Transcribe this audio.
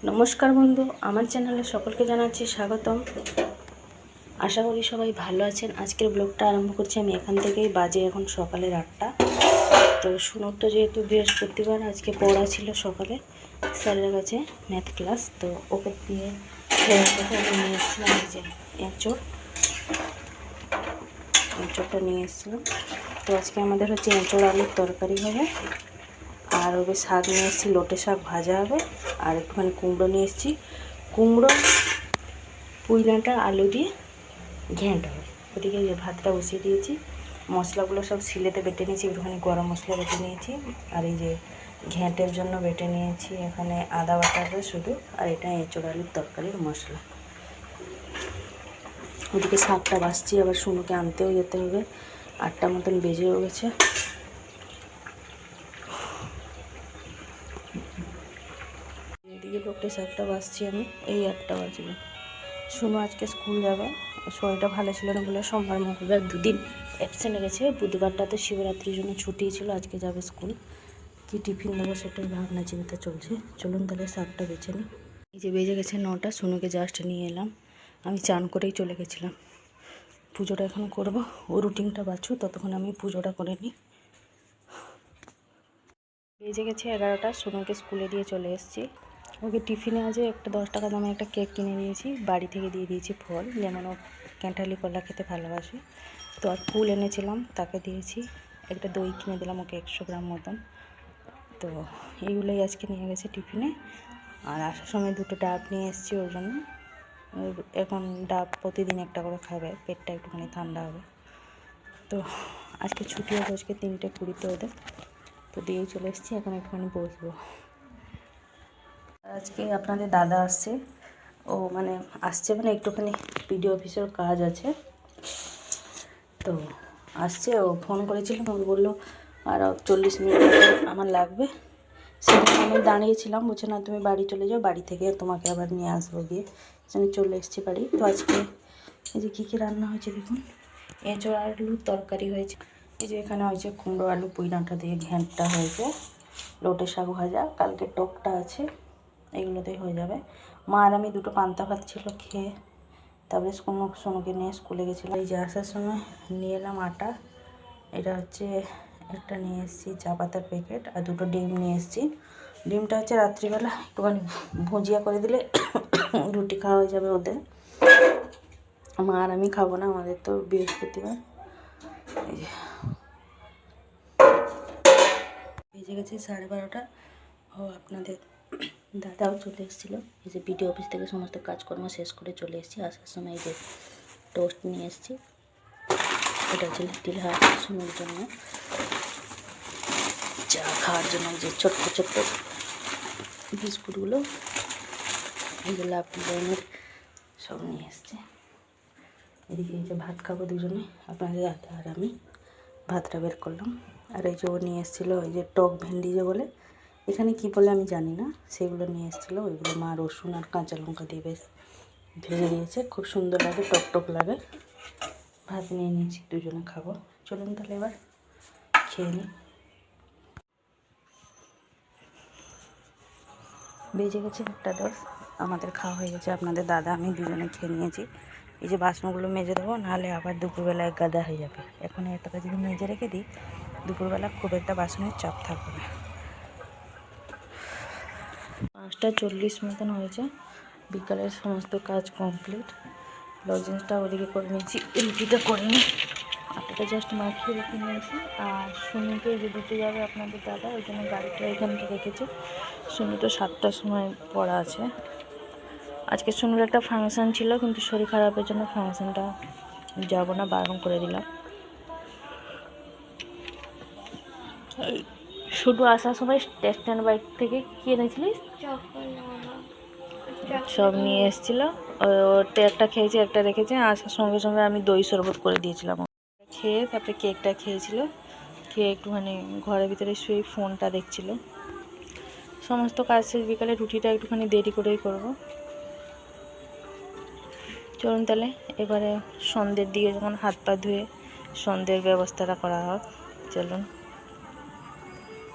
नमस्कार बंधु आमार चैनले सकलके जानाच्छि स्वागतम। आशा करी सबाई भालो आछेन। आजकेर ब्लगटा आरम्भ करछि आमि एखान थेकेई। बाजे एखन सकाले 8टा। तो सुनोर तो जेहेतु बृहस्पतिवार आजके पढ़ा छिलो सकाले स्যারের কাছে मैथ क्लास, तो ओके दिए निये एসেছিলাম এই যে এঁচোড়টা নিয়ে এসেছিলাম। তো আজকে আমাদের হচ্ছে এঁচোড় আলুর তরকারি হবে, আর ওকে শাক নিয়ে এসেছি, লোটে শাক ভাজা হবে, আর একটুখানি কুমড়ো নিয়ে এসেছি। কুমড়ো পুঁই ডাঁটা আলু দিয়ে ঘ্যাঁট হবে। ওদিকে যে ভাতটা বসিয়ে দিয়েছি, মশলাগুলো সব সিলেতে বেটে নিয়েছি, একটুখানি গরম মশলা বেটে নিয়েছি, আর এই যে ঘ্যাঁটের জন্য বেটে নিয়েছি এখানে আদা বাটাটা শুধু, আর এটা এঁচোড় আলুর তরকারির মশলা। ওদিকে শাকটা বাছছি, আবার শুনুকে আনতেও যেতে হবে, 8টা মতন বেজেও গেছে। এদিকে লোকটা শাকটা বাছছি আমি, এই 8টা বাজবে। শুনু আজকে স্কুল যাবে, শরীরটা ভালো ছিল না বলে সোমবার মঙ্গলবার 2 দিন অ্যাবসেন্ট গেছে। বুধবারটা তো শিবরাত্রির জন্য ছুটি ছিল, আজকে যাবে স্কুল। কি টিফিন দেবো সেটাই ভাবনা চিন্তা চলছে। চলুন তাহলে শাকটা বেছে নিই। এই যে বেজে গেছে 9টা, শুনুকে জাস্ট নিয়ে এলাম। আমি চান করেই চলে গেছিলাম। পুজোটা এখন করবো, ও রুটিনটা বাছু, ততক্ষণ আমি পুজোটা করে নিই। বেজে গেছে 11টা, শুনুকে স্কুলে দিয়ে চলে এসেছি। ওকে টিফিনে আজ একটা 10 টাকা দামে একটা কেক কিনে দিয়েছি, বাড়ি থেকে দিয়ে দিয়েছি ফল, যেমন ও ক্যান্টালি কলা খেতে ভালোবাসে। তো আর ফুল এনেছিলাম তাকে দিয়েছি, একটা দই কিনে দিলাম ওকে 100 গ্রাম মতন। তো এইগুলোই আজকে নিয়ে গেছে টিফিনে। আর আসার সময় 2টো ডাব নিয়ে এসেছি ওর জন্য। এখন ডাব প্রতিদিন একটা করে খাবে, পেটটা একটুখানি ঠান্ডা হবে। তো আজকে ছুটি হবে, আজকে 3:20 ওদের, তো দিয়েই চলে এসেছি। এখন একটুখানি বসবো। আজকে আপনাদের দাদা আসছে, ও মানে আসছে মানে একটুখানি বিডিও অফিসের কাজ আছে, তো আসছে। ও ফোন করেছিল, ও বললো আর 40 মিনিট আমার লাগবে। সেদিন আমি দাঁড়িয়েছিলাম, বলছে না তুমি বাড়ি চলে যাও, বাড়ি থেকে তোমাকে আবার নিয়ে আসবো গিয়ে। আমি চলে এসেছি বাড়ি। তো আজকে এই যে কী রান্না হয়েছে দেখুন, এঁচোড় আলুর তরকারি হয়েছে। এই যে এখানে হয়েছে কুমড়ো আলু পুঁই ডাঁটা দিয়ে ঘ্যাঁটটা হয়েছে, লোটে শাক ভাজা, কালকে টকটা আছে, এগুলোতেই হয়ে যাবে। মা আর আমি 2টো পান্তা ভাত ছিল খেয়ে তারপরে সোনুকে নিয়ে স্কুলে গেছিলাম। এই যে আসার সময় নিয়ে এলাম আটা, এটা হচ্ছে একটা নিয়ে এসেছি চা পাতার প্যাকেট, আর 2টো ডিম নিয়ে এসেছি। ডিমটা হচ্ছে রাত্রিবেলা একটুখানি ভুজিয়া করে দিলে রুটি খাওয়া হয়ে যাবে ওদের। মা আর আমি খাবো না, আমাদের তো বৃহস্পতিবার। এই যে বেজে গেছে 12:30। ও আপনাদের দাদাও চলে এসেছিলো। এই যে বিডিও অফিস থেকে সমস্ত কাজকর্ম শেষ করে চলে এসেছি। আসার সময় এই যে টোস্ট নিয়ে এসেছি, এটা হচ্ছে লিটিল হার্ট শুনুর জন্য, চা খাওয়ার জন্য যে ছোট্ট ছোট্ট বিস্কুটগুলো, এগুলো আপনি ধরনের সব নিয়ে এসছে। এদিকে এই যে ভাত খাবো দুজনে, আপনাদের দাদা আর আমি। ভাতটা বের করলাম। আর এই যে ও নিয়ে এসেছিলো এই যে টক ভেন্ডি যে বলে, এখানে কি বলে আমি জানি না, সেগুলো নিয়ে এসেছিলো। ওইগুলো মা রসুন আর কাঁচা লঙ্কা দিয়ে বেশ ভেজে দিয়েছে, খুব সুন্দর লাগে, টক টক লাগে। ভাত নিয়ে নিয়েছি, দুজনে খাবো। চলুন তাহলে এবার খেয়ে নিই। বেজে গেছে 1:10, আমাদের খাওয়া হয়ে গেছে। আপনাদের দাদা আমি দুজনে খেয়ে নিয়েছি। এই যে বাসনগুলো মেজে দেবো, নাহলে আবার দুপুরবেলা এক গাদা হয়ে যাবে। এখন এতটা যদি মেজে রেখে দিই, দুপুরবেলা খুব একটা বাসনের চাপ থাকবে না। 5:40 মতন হয়েছে, বিকালের সমস্ত কাজ কমপ্লিট। লজেন্সটা ওদিকে করে নিয়েছি, রুটিটা করে নিই। আটাটা জাস্ট মাখিয়ে রেখে নিয়েছি। আর সুনুকে যে দিতে যাবে আপনাদের দাদা, ওই জন্য গাড়িটা এখানটা রেখেছে। সুনু তো 7টার সময় পড়া আছে। আজকে সুনুর একটা ফাংশান ছিল, কিন্তু শরীর খারাপের জন্য ফাংশানটা যাব না, বারণ করে দিলাম। শুধু আসার সময় স্টেশন বাইক থেকে কি এনেছিলিস? সব নিয়ে এসেছিলো। ওতে একটা খেয়েছে, একটা রেখেছে। আসার সঙ্গে সঙ্গে আমি দই শরবত করে দিয়েছিলাম। খেয়ে তারপরে কেকটা খেয়েছিল, খেয়ে একটুখানি ঘরের ভিতরে শুয়ে ফোনটা দেখছিল। সমস্ত কাজ শেষ, বিকালে রুটিটা একটুখানি দেরি করেই করব। চলুন তাহলে এবারে সন্ধ্যের দিকে যখন হাত পা ধুয়ে সন্ধ্যের ব্যবস্থাটা করা হোক, চলুন।